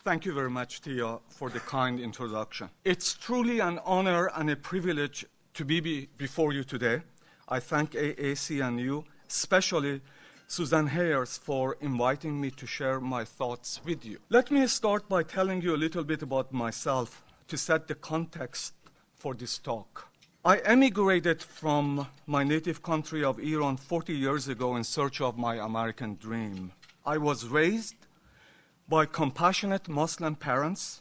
Thank you very much, Thea, for the kind introduction. It's truly an honor and a privilege to be before you today. I thank AAC&U, especially Susan Hayers, for inviting me to share my thoughts with you. Let me start by telling you a little bit about myself to set the context for this talk. I emigrated from my native country of Iran 40 years ago in search of my American dream. I was raised by compassionate Muslim parents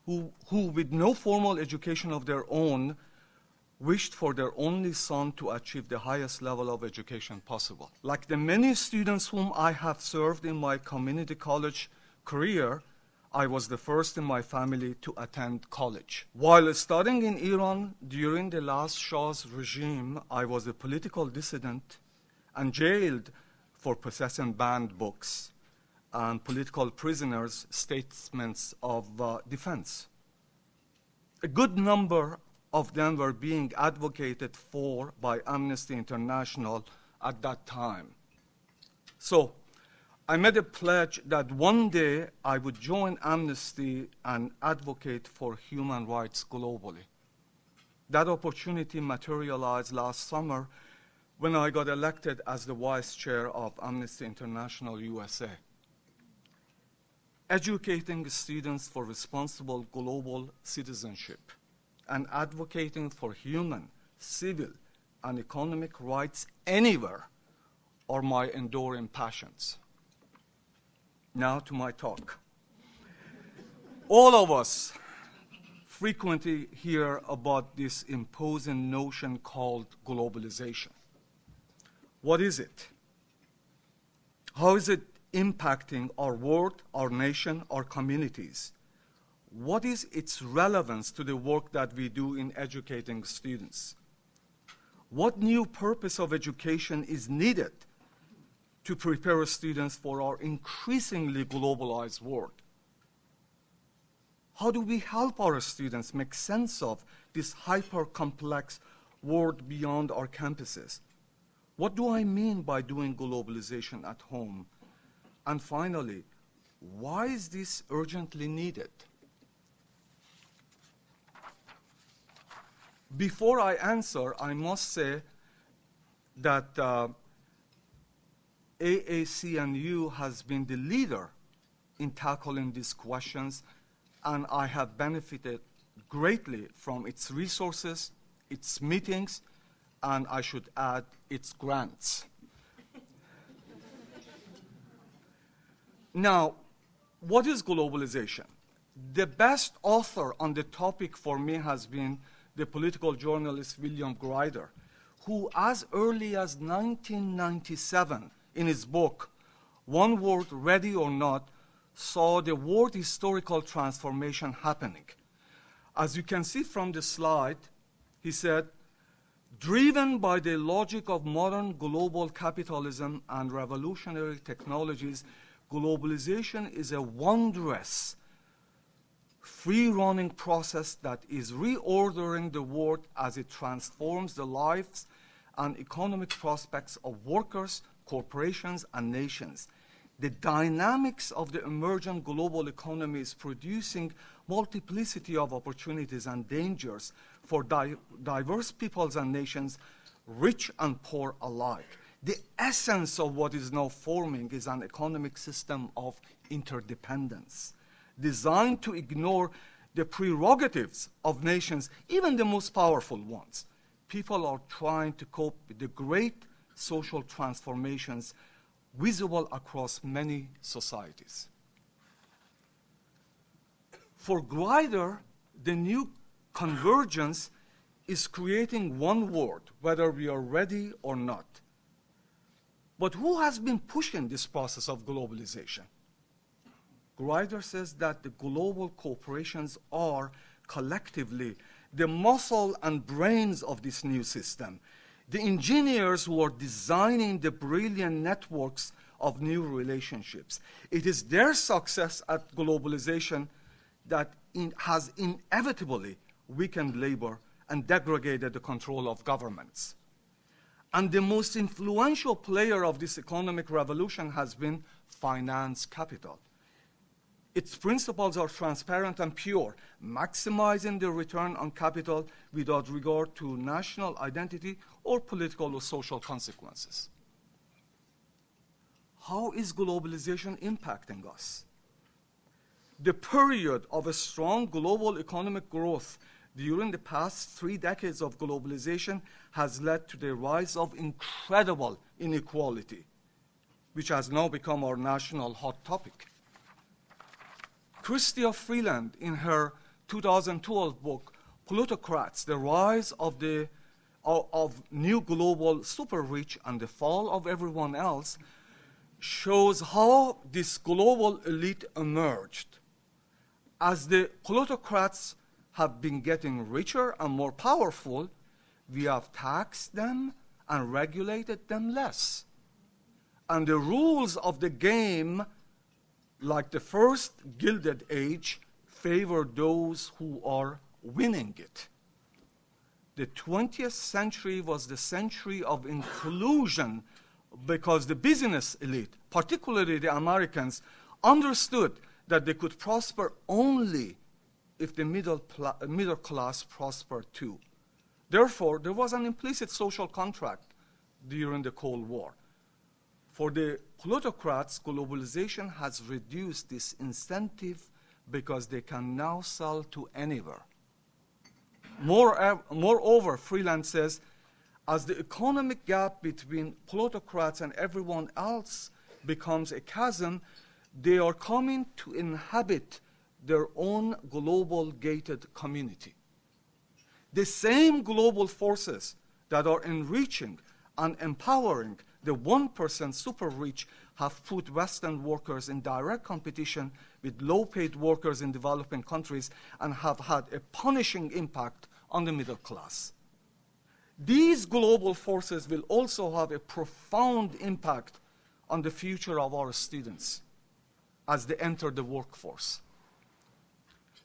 who with no formal education of their own, wished for their only son to achieve the highest level of education possible. Like the many students whom I have served in my community college career, I was the first in my family to attend college. While studying in Iran during the last Shah's regime, I was a political dissident and jailed for possessing banned books and political prisoners' statements of defense. A good number of them were being advocated for by Amnesty International at that time. So I made a pledge that one day I would join Amnesty and advocate for human rights globally. That opportunity materialized last summer when I got elected as the vice chair of Amnesty International USA. Educating students for responsible global citizenship and advocating for human, civil, and economic rights anywhere are my enduring passions. Now to my talk. All of us frequently hear about this imposing notion called globalization. What is it? How is it impacting our world, our nation, our communities? What is its relevance to the work that we do in educating students? What new purpose of education is needed to prepare students for our increasingly globalized world? How do we help our students make sense of this hyper-complex world beyond our campuses? What do I mean by doing globalization at home? And finally, why is this urgently needed? Before I answer, I must say that AAC&U has been the leader in tackling these questions, and I have benefited greatly from its resources, its meetings, and I should add, its grants. Now, what is globalization? The best author on the topic for me has been the political journalist William Grider, who as early as 1997, in his book, One World, Ready or Not, saw the world historical transformation happening. As you can see from the slide, he said, driven by the logic of modern global capitalism and revolutionary technologies, globalization is a wondrous, free-running process that is reordering the world as it transforms the lives and economic prospects of workers, corporations, and nations. The dynamics of the emergent global economy is producing multiplicity of opportunities and dangers for diverse peoples and nations, rich and poor alike. The essence of what is now forming is an economic system of interdependence, designed to ignore the prerogatives of nations, even the most powerful ones. People are trying to cope with the great social transformations visible across many societies. For Grider, the new convergence is creating one world, whether we are ready or not. But who has been pushing this process of globalization? Grider says that the global corporations are collectively the muscle and brains of this new system, the engineers who are designing the brilliant networks of new relationships. It is their success at globalization that has inevitably weakened labor and degraded the control of governments. And the most influential player of this economic revolution has been finance capital. Its principles are transparent and pure, maximizing the return on capital without regard to national identity or political or social consequences. How is globalization impacting us? The period of a strong global economic growth during the past 3 decades of globalization has led to the rise of incredible inequality, which has now become our national hot topic. Chrystia Freeland, in her 2012 book, Plutocrats, The Rise of New Global Super-Rich and the Fall of Everyone Else, shows how this global elite emerged. As the plutocrats have been getting richer and more powerful, we have taxed them and regulated them less. And the rules of the game, like the first Gilded Age, favor those who are winning it. The 20th century was the century of inclusion because the business elite, particularly the Americans, understood that they could prosper only if the middle class prospered too. Therefore, there was an implicit social contract during the Cold War. For the plutocrats, globalization has reduced this incentive because they can now sell to anywhere. Moreover, Freeland says, as the economic gap between plutocrats and everyone else becomes a chasm, they are coming to inhabit their own global gated community. The same global forces that are enriching and empowering the 1% super rich have put Western workers in direct competition with low-paid workers in developing countries and have had a punishing impact on the middle class. These global forces will also have a profound impact on the future of our students as they enter the workforce.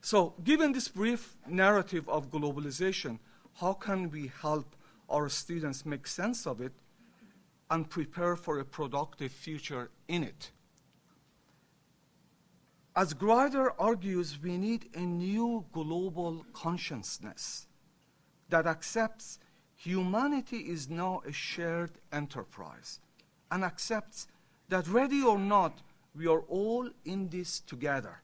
So, given this brief narrative of globalization, how can we help our students make sense of it and prepare for a productive future in it? As Grider argues, we need a new global consciousness that accepts humanity is now a shared enterprise and accepts that, ready or not, we are all in this together.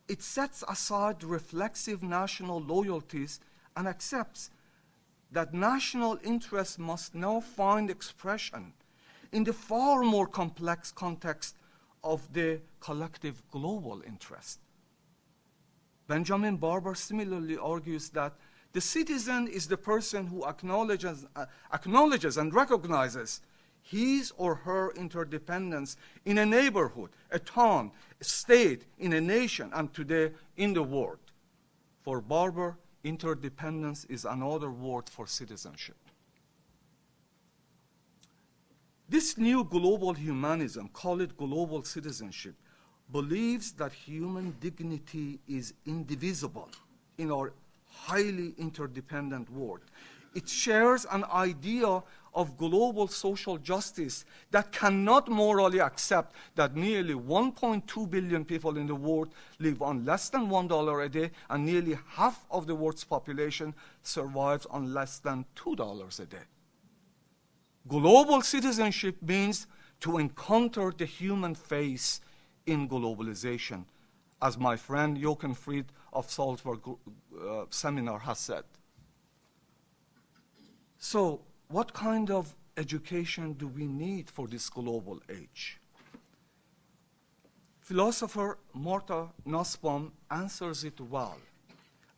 It sets aside reflexive national loyalties and accepts that national interests must now find expression in the far more complex context of the collective global interest. Benjamin Barber similarly argues that the citizen is the person who acknowledges and recognizes his or her interdependence in a neighborhood, a town, a state, in a nation, and today in the world. For Barber, interdependence is another word for citizenship. This new global humanism, call it global citizenship, believes that human dignity is indivisible in our highly interdependent world. It shares an idea of global social justice that cannot morally accept that nearly 1.2 billion people in the world live on less than $1 a day, and nearly half of the world's population survives on less than $2 a day. Global citizenship means to encounter the human face in globalization, as my friend Jochen Fried of Salzburg seminar has said. So, what kind of education do we need for this global age? Philosopher Martha Nussbaum answers it well.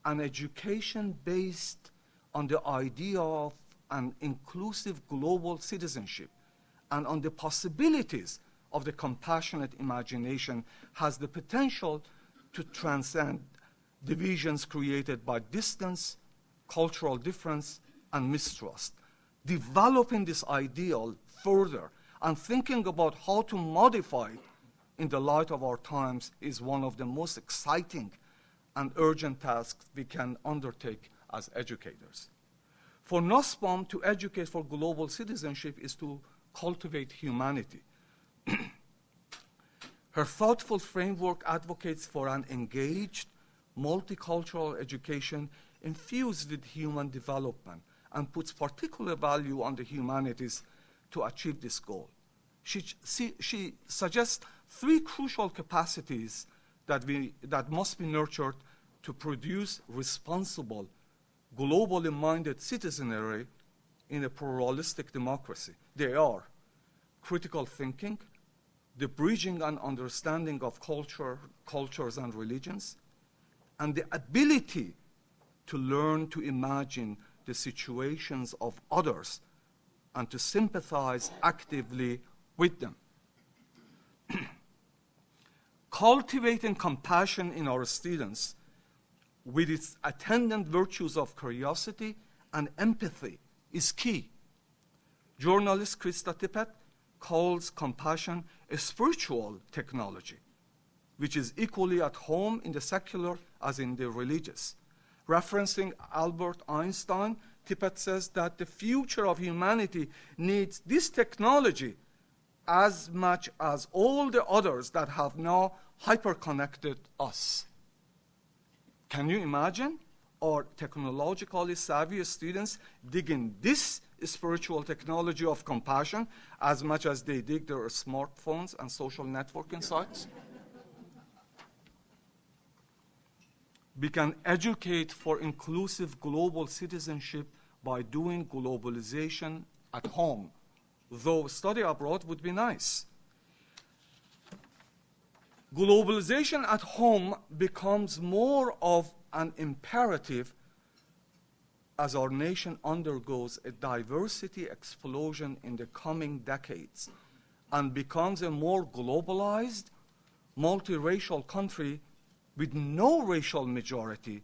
An education based on the idea of an inclusive global citizenship and on the possibilities of the compassionate imagination has the potential to transcend divisions created by distance, cultural difference, and mistrust. Developing this ideal further and thinking about how to modify it in the light of our times is one of the most exciting and urgent tasks we can undertake as educators. For Nussbaum, to educate for global citizenship is to cultivate humanity. Her thoughtful framework advocates for an engaged, multicultural education infused with human development and puts particular value on the humanities to achieve this goal. She suggests three crucial capacities that must be nurtured to produce responsible, globally minded citizenry in a pluralistic democracy. They are critical thinking, the bridging and understanding of cultures and religions, and the ability to learn to imagine the situations of others and to sympathize actively with them. Cultivating compassion in our students with its attendant virtues of curiosity and empathy is key. Journalist Krista Tippett calls compassion a spiritual technology, which is equally at home in the secular as in the religious. Referencing Albert Einstein, Tippett says that the future of humanity needs this technology as much as all the others that have now hyper-connected us. Can you imagine our technologically savvy students digging this spiritual technology of compassion as much as they dig their smartphones and social networking sites? We can educate for inclusive global citizenship by doing globalization at home, though study abroad would be nice. Globalization at home becomes more of an imperative as our nation undergoes a diversity explosion in the coming decades and becomes a more globalized, multiracial country with no racial majority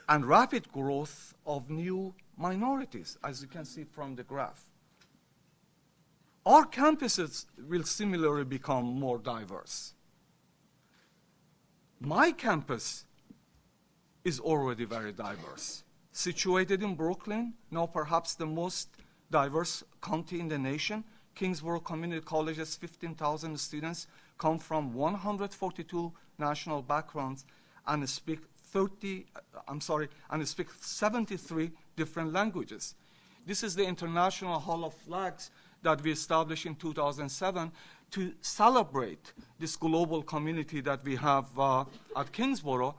and rapid growth of new minorities, as you can see from the graph. Our campuses will similarly become more diverse. My campus is already very diverse. Situated in Brooklyn, now perhaps the most diverse county in the nation, Kingsborough Community College's 15,000 students come from 142 national backgrounds and speak 73 different languages. This is the International Hall of Flags that we established in 2007 to celebrate this global community that we have at Kingsborough.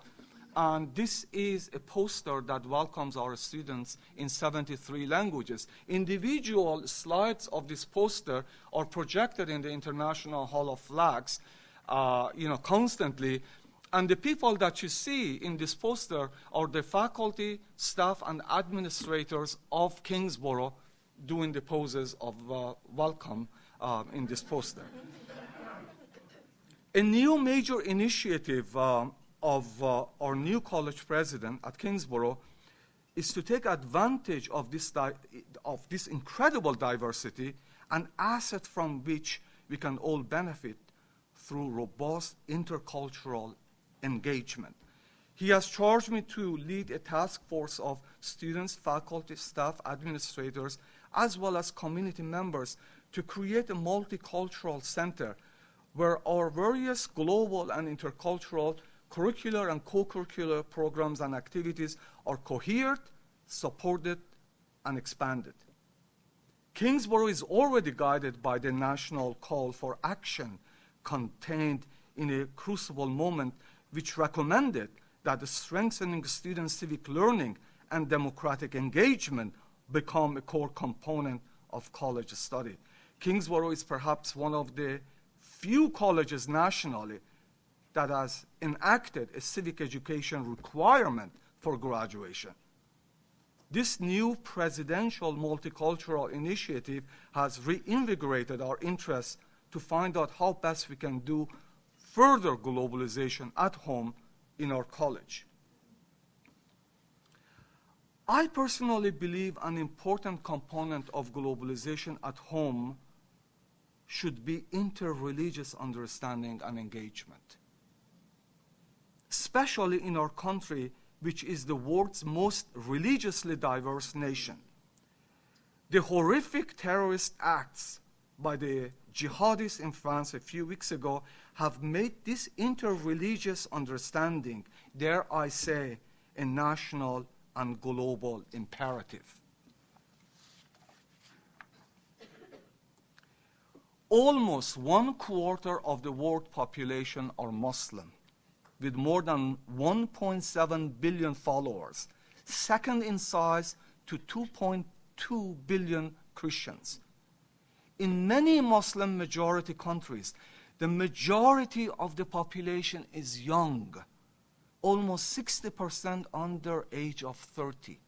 And this is a poster that welcomes our students in 73 languages. Individual slides of this poster are projected in the International Hall of Flags, constantly. And the people that you see in this poster are the faculty, staff, and administrators of Kingsborough doing the poses of welcome in this poster. A new major initiative of our new college president at Kingsborough is to take advantage of this incredible diversity, an asset from which we can all benefit through robust intercultural engagement. He has charged me to lead a task force of students, faculty, staff, administrators, as well as community members to create a multicultural center where our various global and intercultural curricular and co-curricular programs and activities are cohered, supported, and expanded. Kingsborough is already guided by the national call for action contained in a crucible moment, which recommended that the strengthening student civic learning and democratic engagement become a core component of college study. Kingsborough is perhaps one of the few colleges nationally that has enacted a civic education requirement for graduation. This new presidential multicultural initiative has reinvigorated our interest to find out how best we can do further globalization at home in our college. I personally believe an important component of globalization at home should be interreligious understanding and engagement, especially in our country, which is the world's most religiously diverse nation. The horrific terrorist acts by the jihadists in France a few weeks ago have made this interreligious understanding, dare I say, a national and global imperative. Almost 1/4 of the world population are Muslim, with more than 1.7 billion followers, second in size to 2.2 billion Christians. In many Muslim majority countries, the majority of the population is young, almost 60% under age of 30.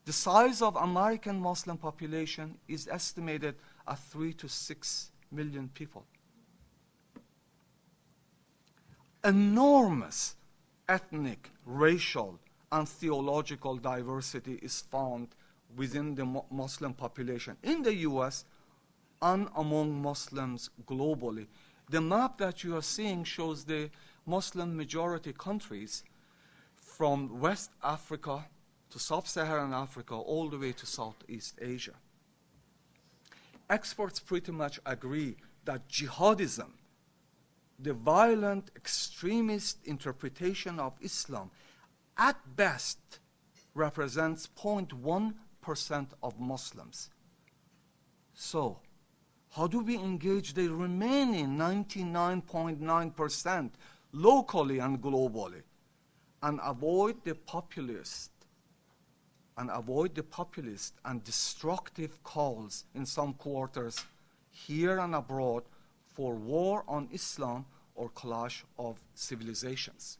The size of American Muslim population is estimated at 3 to 6 million people. Enormous ethnic, racial, and theological diversity is found within the Muslim population in the US and among Muslims globally. The map that you are seeing shows the Muslim majority countries from West Africa to Sub-Saharan Africa all the way to Southeast Asia. Experts pretty much agree that jihadism, the violent extremist interpretation of Islam, at best represents 0.1% of Muslims. So, how do we engage the remaining 99.9% locally and globally and avoid the populist and destructive calls in some quarters here and abroad for war on Islam or clash of civilizations?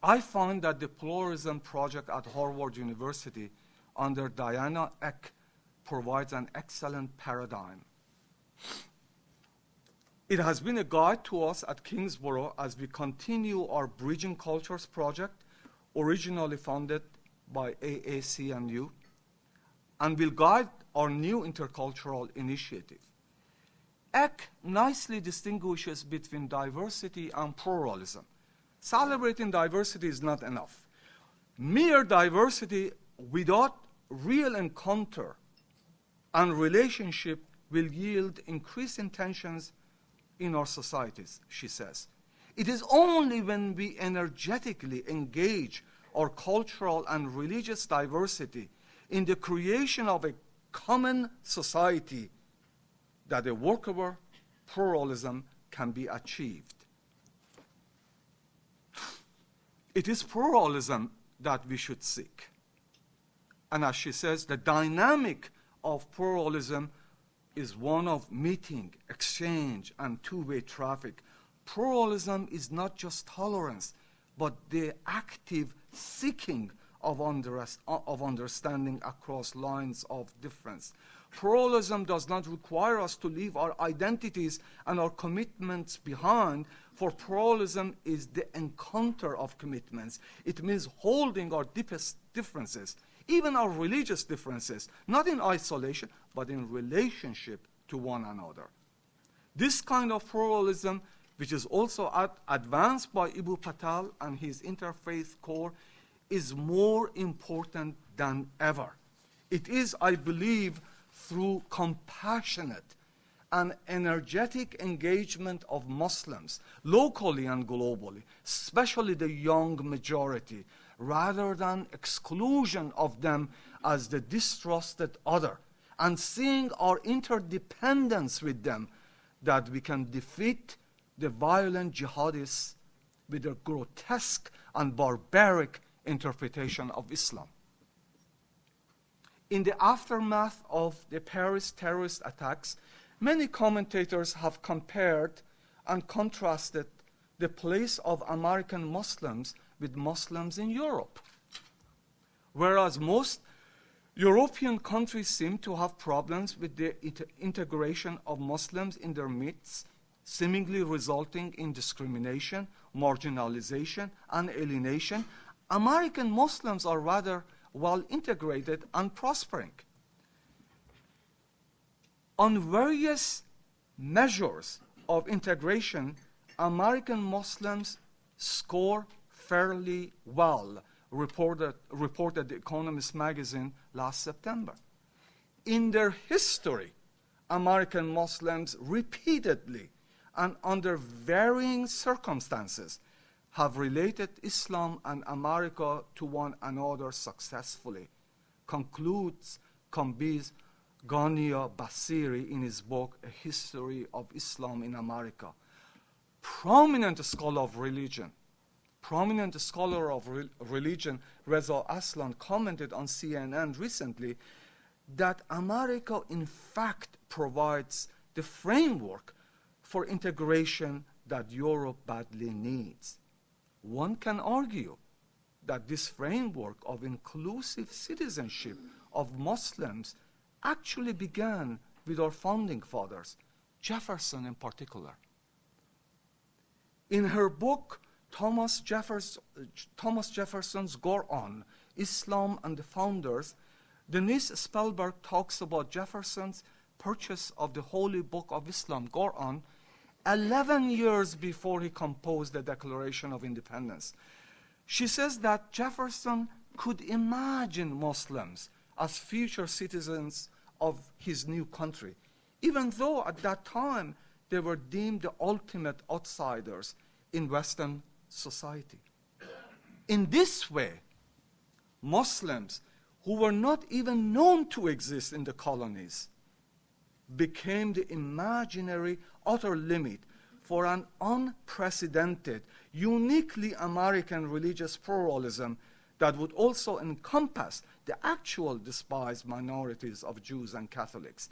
I find that the Pluralism Project at Harvard University under Diana Eck provides an excellent paradigm. It has been a guide to us at Kingsborough as we continue our Bridging Cultures project, originally funded by AAC&U, and will guide our new intercultural initiative. Eck nicely distinguishes between diversity and pluralism. Celebrating diversity is not enough. Mere diversity without real encounter and relationship will yield increasing tensions in our societies, she says. It is only when we energetically engage our cultural and religious diversity in the creation of a common society that a workable pluralism can be achieved. It is pluralism that we should seek. And as she says, the dynamic of pluralism is one of meeting, exchange, and two-way traffic. Pluralism is not just tolerance, but the active seeking of understanding across lines of difference. Pluralism does not require us to leave our identities and our commitments behind, for pluralism is the encounter of commitments. It means holding our deepest differences, even our religious differences, not in isolation, but in relationship to one another. This kind of pluralism, which is also advanced by Ibu Patel and his interfaith core, is more important than ever. It is, I believe, through compassionate and energetic engagement of Muslims, locally and globally, especially the young majority, rather than exclusion of them as the distrusted other, and seeing our interdependence with them, that we can defeat the violent jihadists with their grotesque and barbaric interpretation of Islam. In the aftermath of the Paris terrorist attacks, many commentators have compared and contrasted the place of American Muslims with Muslims in Europe. Whereas most European countries seem to have problems with the integration of Muslims in their midst, seemingly resulting in discrimination, marginalization, and alienation, American Muslims are rather well integrated and prospering. On various measures of integration, American Muslims score fairly well, reported The Economist magazine last September. In their history, American Muslims repeatedly and under varying circumstances have related Islam and America to one another successfully, concludes Kambiz Ghania Basiri in his book, A History of Islam in America. Prominent scholar of religion, Reza Aslan, commented on CNN recently that America in fact provides the framework for integration that Europe badly needs. One can argue that this framework of inclusive citizenship of Muslims actually began with our founding fathers, Jefferson in particular. In her book, Thomas Jefferson's Quran, Islam and the Founders, Denise Spelberg talks about Jefferson's purchase of the Holy Book of Islam, Quran, 11 years before he composed the Declaration of Independence. She says that Jefferson could imagine Muslims as future citizens of his new country, even though at that time they were deemed the ultimate outsiders in Western society. In this way, Muslims who were not even known to exist in the colonies became the imaginary outer limit for an unprecedented, uniquely American religious pluralism that would also encompass the actual despised minorities of Jews and Catholics.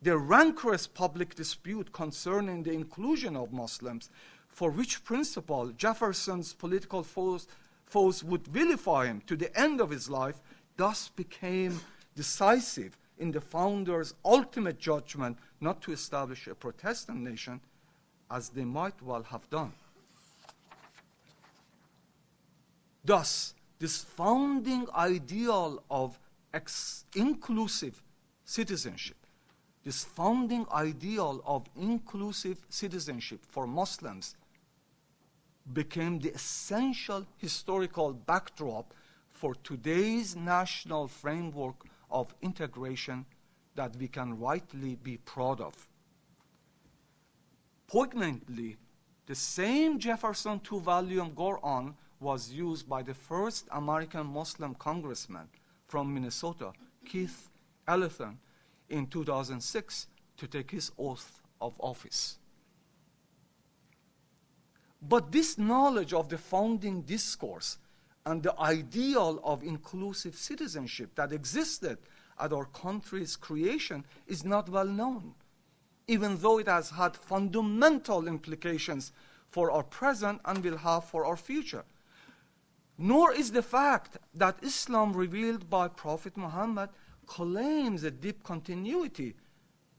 The rancorous public dispute concerning the inclusion of Muslims, for which principle Jefferson's political foes would vilify him to the end of his life, thus became decisive in the founders' ultimate judgment not to establish a Protestant nation, as they might well have done. Thus, this founding ideal of inclusive citizenship, this founding ideal of inclusive citizenship for Muslims became the essential historical backdrop for today's national framework of integration that we can rightly be proud of. Poignantly, the same Jefferson two-volume Quran was used by the first American Muslim congressman from Minnesota, Keith Ellison, in 2006 to take his oath of office. But this knowledge of the founding discourse and the ideal of inclusive citizenship that existed at our country's creation is not well known, even though it has had fundamental implications for our present and will have for our future. Nor is the fact that Islam revealed by Prophet Muhammad claims a deep continuity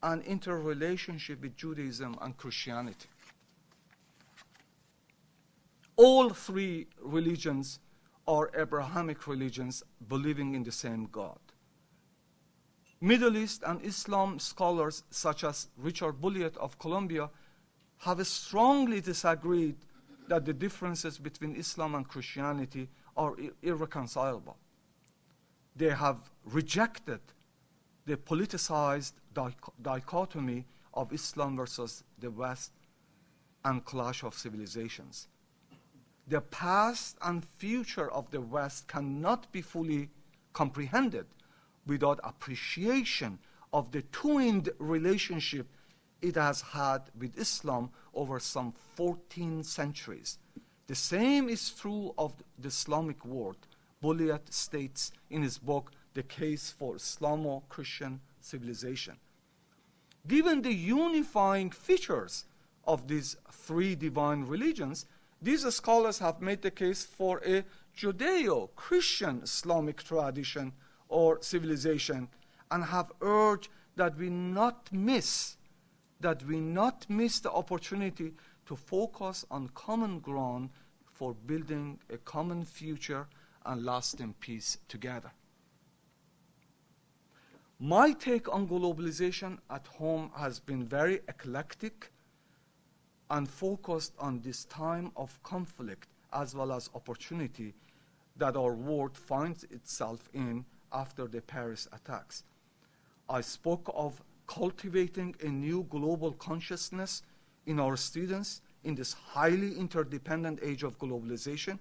and interrelationship with Judaism and Christianity. All three religions are Abrahamic religions believing in the same God. Middle East and Islam scholars such as Richard Bulliet of Columbia have strongly disagreed that the differences between Islam and Christianity are irreconcilable. They have rejected the politicized dichotomy of Islam versus the West and clash of civilizations. The past and future of the West cannot be fully comprehended without appreciation of the twinned relationship it has had with Islam over some 14 centuries. The same is true of the Islamic world. Bulliet states in his book, The Case for Islamo-Christian Civilization. Given the unifying features of these three divine religions, these scholars have made the case for a Judeo-Christian Islamic tradition or civilization and have urged that we not miss the opportunity to focus on common ground for building a common future and lasting peace together. My take on globalization at home has been very eclectic and focused on this time of conflict as well as opportunity that our world finds itself in after the Paris attacks. I spoke of cultivating a new global consciousness in our students in this highly interdependent age of globalization,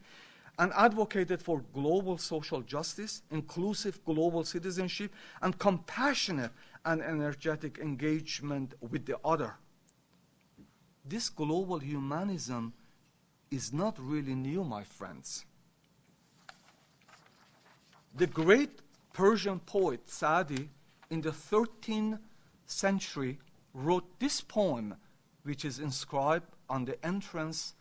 and advocated for global social justice, inclusive global citizenship, and compassionate and energetic engagement with the other. This global humanism is not really new, my friends. The great Persian poet Sadi in the 13th century wrote this poem, which is inscribed on the entrance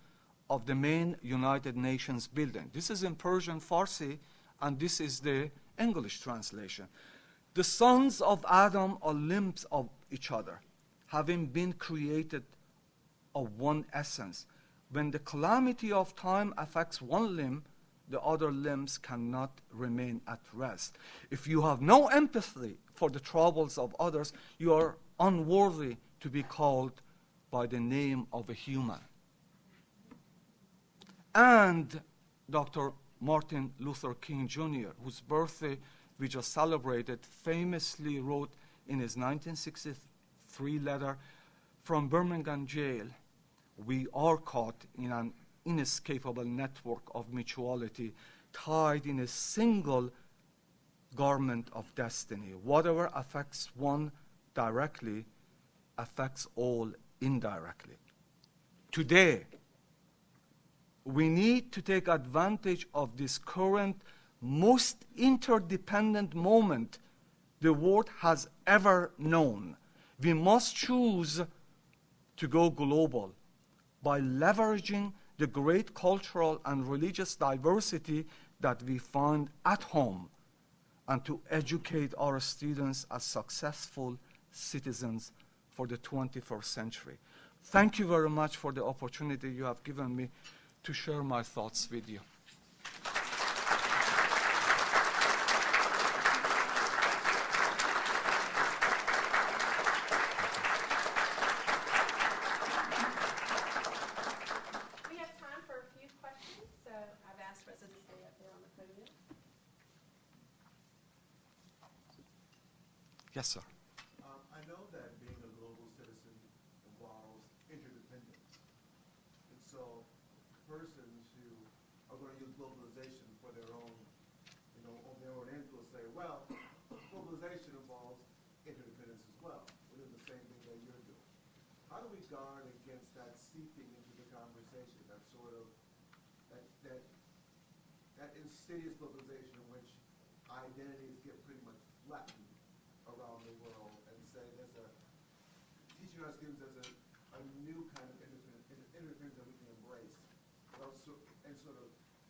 of the main United Nations building. This is in Persian Farsi, and this is the English translation. The sons of Adam are limbs of each other, having been created of one essence. When the calamity of time affects one limb, the other limbs cannot remain at rest. If you have no empathy for the troubles of others, you are unworthy to be called by the name of a human. And Dr. Martin Luther King Jr., whose birthday we just celebrated, famously wrote in his 1963 letter from Birmingham jail, "We are caught in an inescapable network of mutuality, tied in a single garment of destiny. Whatever affects one directly affects all indirectly." Today, we need to take advantage of this current, most interdependent moment the world has ever known. We must choose to go global by leveraging the great cultural and religious diversity that we find at home, and to educate our students as successful citizens for the 21st century. Thank you very much for the opportunity you have given me to share my thoughts with you. We have time for a few questions, so I've asked Reza to stay up there on the podium. Yes, sir. I know that being a global citizen involves interdependence. And so persons who are going to use globalization for their own, on their own end will say, well, globalization involves interdependence as well. We're doing the same thing that you're doing. How do we guard against that seeping into the conversation, that sort of, that insidious globalization in which identities get pretty much flattened around the world, and say teaching our students there's a new kind of interdependence that we can embrace, and sort of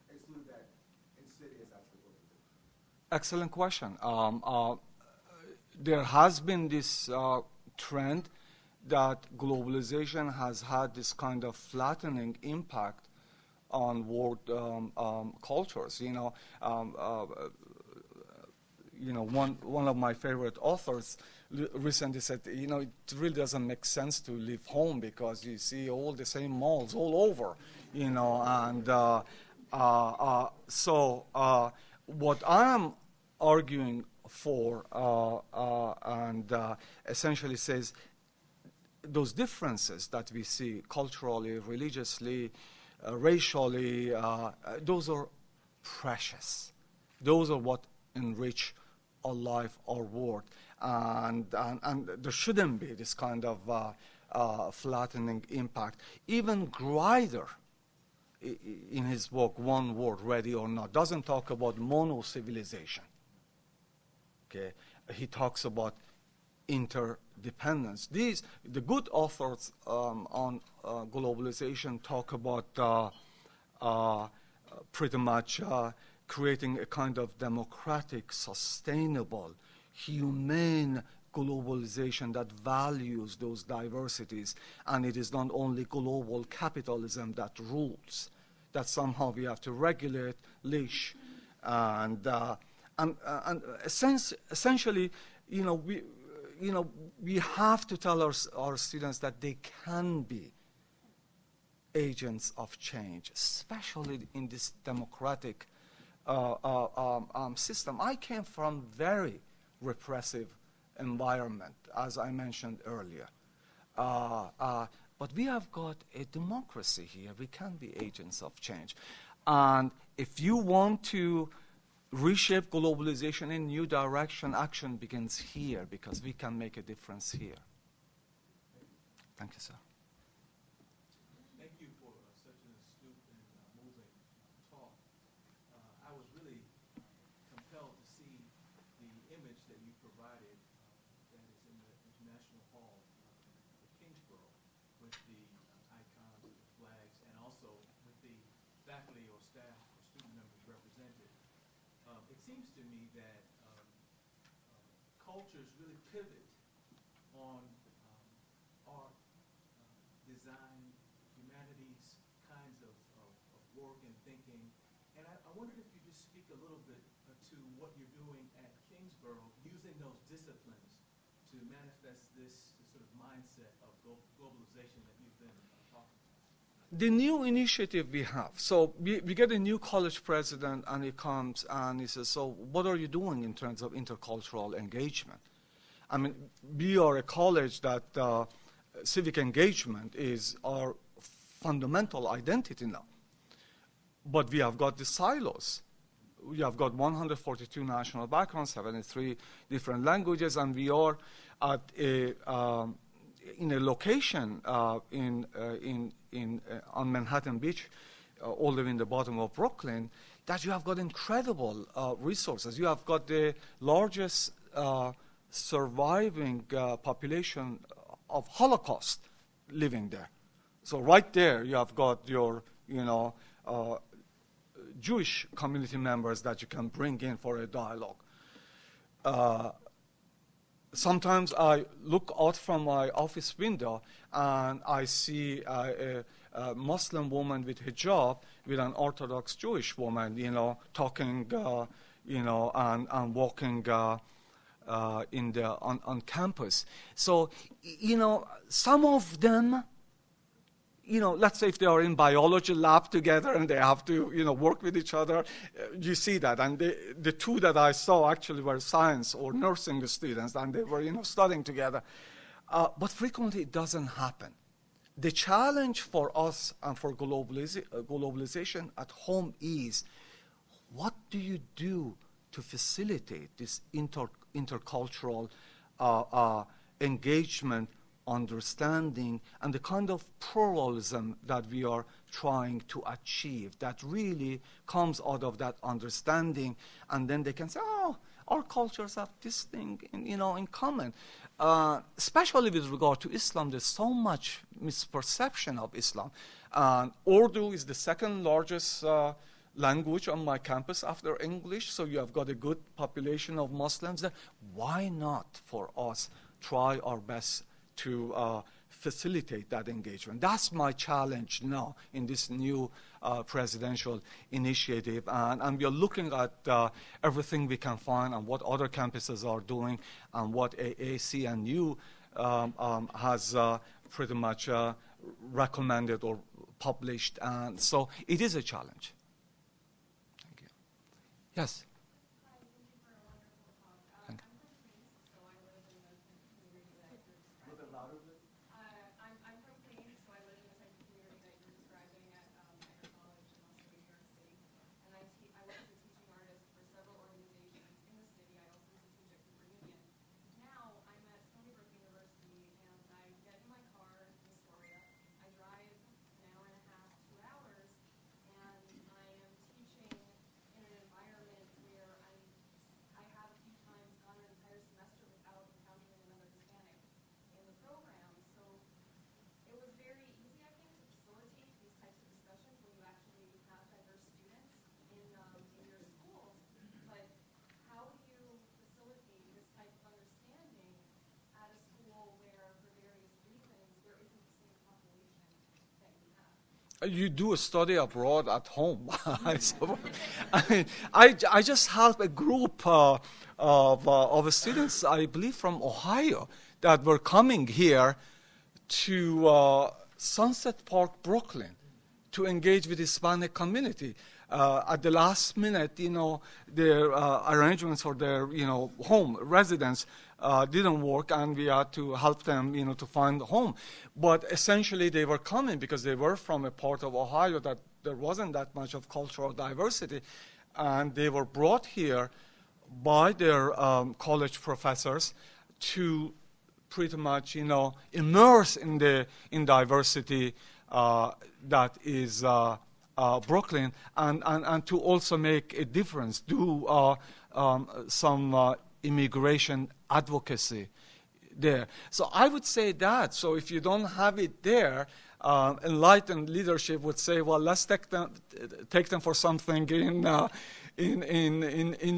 exclude that insidious aspect of it? Excellent question. There has been this trend that globalization has had this kind of flattening impact on world cultures. One of my favorite authors recently said, it really doesn't make sense to leave home because you see all the same malls all over, So what I am arguing for and essentially says those differences that we see culturally, religiously, racially, those are precious. Those are what enrich our life, our world, and there shouldn't be this kind of flattening impact. Even Grider, in his book One World, Ready or Not, doesn't talk about mono-civilization. Okay, he talks about interdependence. The good authors on globalization talk about pretty much creating a kind of democratic, sustainable, humane globalization that values those diversities. And it is not only global capitalism that rules, that somehow we have to regulate, leash, and essentially, we have to tell our students that they can be agents of change, especially in this democratic system. I came from very repressive environment, as I mentioned earlier. But we have got a democracy here. We can be agents of change. And if you want to reshape globalization in a new direction, action begins here, because we can make a difference here. Thank you, sir. Thank you for such an astute and moving talk. I was really compelled to see the image that you provided that is in the International Hall of Kingsborough, with the icons and the flags, and also with the faculty or staff or student members represented. It seems to me that cultures really pivot on art, design, humanities kinds of work and thinking. And I wondered if you could just speak a little bit to what you're doing at Kingsborough, using those disciplines to manifest this sort of mindset of globalization that you've been talking about. The new initiative we have, so we get a new college president, and he comes and he says, so what are you doing in terms of intercultural engagement? I mean, we are a college that civic engagement is our fundamental identity now. But we have got the silos. We have got 142 national backgrounds, 73 different languages, and we are at in a location on Manhattan Beach, all the way in the bottom of Brooklyn, that you have got incredible resources. You have got the largest surviving population of Holocaust living there. So right there, you have got your, Jewish community members that you can bring in for a dialogue. Sometimes I look out from my office window and I see a Muslim woman with hijab with an Orthodox Jewish woman, talking, and walking on campus. So, some of them, let's say if they are in biology lab together and they have to, work with each other, you see that. And the two that I saw actually were science or nursing students, and they were, studying together. But frequently it doesn't happen. The challenge for us and for globalization at home is, what do you do to facilitate this intercultural engagement, understanding, and the kind of pluralism that we are trying to achieve, that really comes out of that understanding, and then they can say, oh, our cultures have this thing in common. Especially with regard to Islam, there's so much misperception of Islam. Urdu is the second largest language on my campus after English, so you have got a good population of Muslims there. Why not for us try our best to facilitate that engagement? That's my challenge now in this new presidential initiative. And we are looking at everything we can find and what other campuses are doing and what AAC&U has pretty much recommended or published. And so it is a challenge. Thank you. Yes? You do a study abroad at home. I just helped a group of students, I believe from Ohio, that were coming here to Sunset Park, Brooklyn, to engage with the Hispanic community. at the last minute, their arrangements for their, home residence didn't work, and we had to help them, to find a home. But essentially, they were coming because they were from a part of Ohio that there wasn't that much of cultural diversity, and they were brought here by their college professors to pretty much, immerse in diversity that is Brooklyn, and to also make a difference, do some immigration advocacy there. So I would say that. So if you don't have it there, enlightened leadership would say, well, let's take them for something in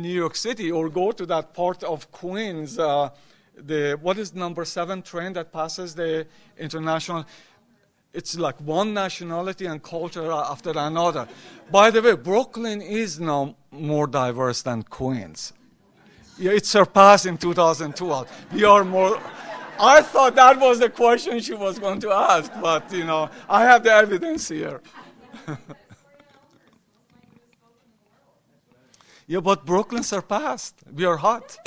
New York City, or go to that part of Queens. What is number 7 train that passes the international? It's like one nationality and culture after another. By the way, Brooklyn is now more diverse than Queens. Yeah, it surpassed in 2012. We are more. I thought that was the question she was going to ask, but I have the evidence here. Yeah, but Brooklyn surpassed. We are hot.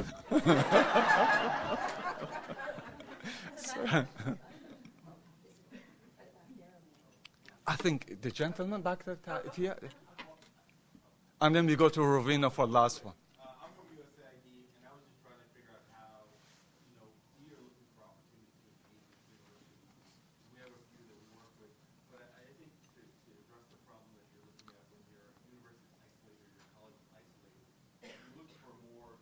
I think the gentleman back there, here. And then we go to Rovina for the last one. I'm from USAID, and I was just trying to figure out how, we are looking for opportunities to engage with universities. We have a few that we work with, but I think to address the problem that you're looking at when your university is isolated or your college is isolated, you look for more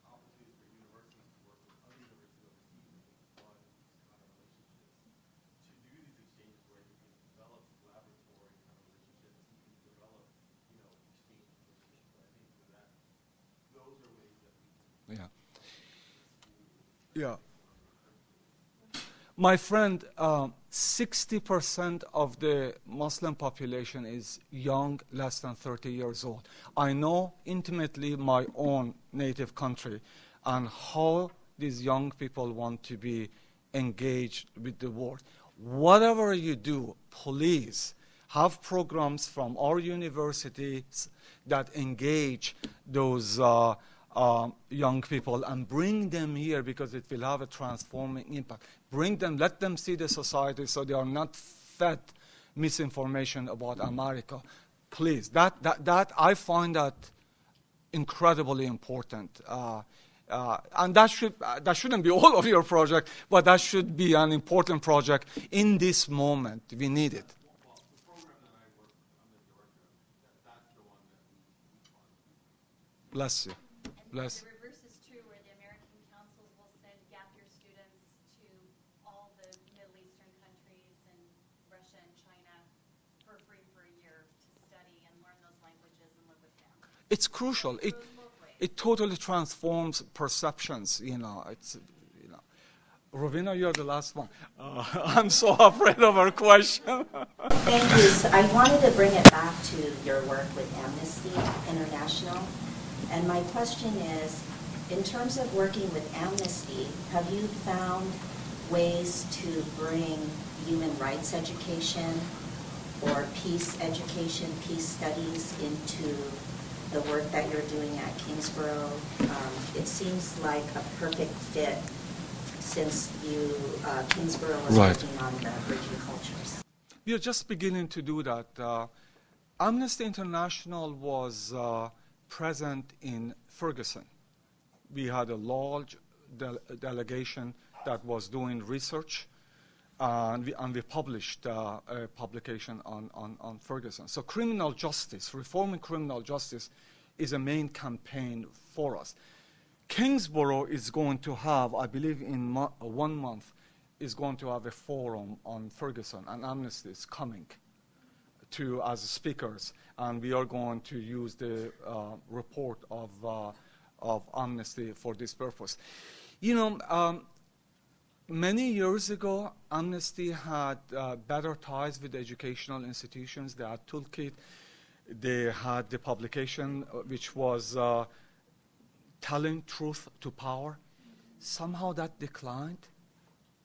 opportunities for universities to work with other universities overseas and fund kind of relationships, to do these exchanges where you can develop laboratory kind of relationships, you can develop, exchange relationships. I think for that, those are ways that we can. Yeah. My friend, 60% of the Muslim population is young, less than 30 years old. I know intimately my own native country and how these young people want to be engaged with the world. Whatever you do, please have programs from our universities that engage those young people and bring them here, because it will have a transforming impact. Bring them, let them see the society so they are not fed misinformation about America. Please, that I find that incredibly important. And that shouldn't be all of your project, but that should be an important project in this moment. We need it. Well, the program that I work with, I'm the director, that's the one that we fund. Bless you. Bless. The reverse is true, where the American councils will send gap year students to all the Middle Eastern countries and Russia and China for free for a year to study and learn those languages and live with families. It's crucial. It totally transforms perceptions. It's Rovina, you're the last one. I'm so afraid of her question. Thank you. So I wanted to bring it back to your work with Amnesty International. And my question is, in terms of working with Amnesty, have you found ways to bring human rights education or peace education, peace studies into the work that you're doing at Kingsborough? It seems like a perfect fit, since Kingsborough was working on the bridging cultures. We are just beginning to do that. Amnesty International was present in Ferguson. We had a large delegation that was doing research, and we published a publication on Ferguson. So criminal justice, reforming criminal justice, is a main campaign for us. Kingsborough is going to have, I believe in 1 month, is going to have a forum on Ferguson, and Amnesty is coming to as speakers, and we are going to use the report of Amnesty for this purpose. Many years ago, Amnesty had better ties with educational institutions. They had Toolkit. They had the publication, which was Telling Truth to Power. Somehow that declined,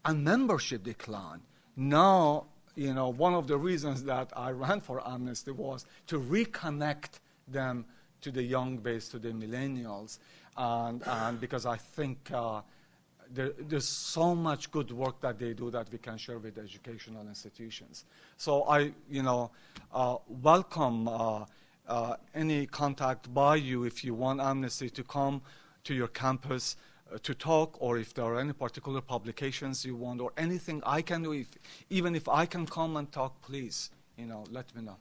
and membership declined. Now, one of the reasons that I ran for Amnesty was to reconnect them to the young base, to the millennials, and because I think there's so much good work that they do that we can share with educational institutions. So I, welcome any contact by you if you want Amnesty to come to your campus to talk, or if there are any particular publications you want, or anything I can do. Even if I can come and talk, please, let me know.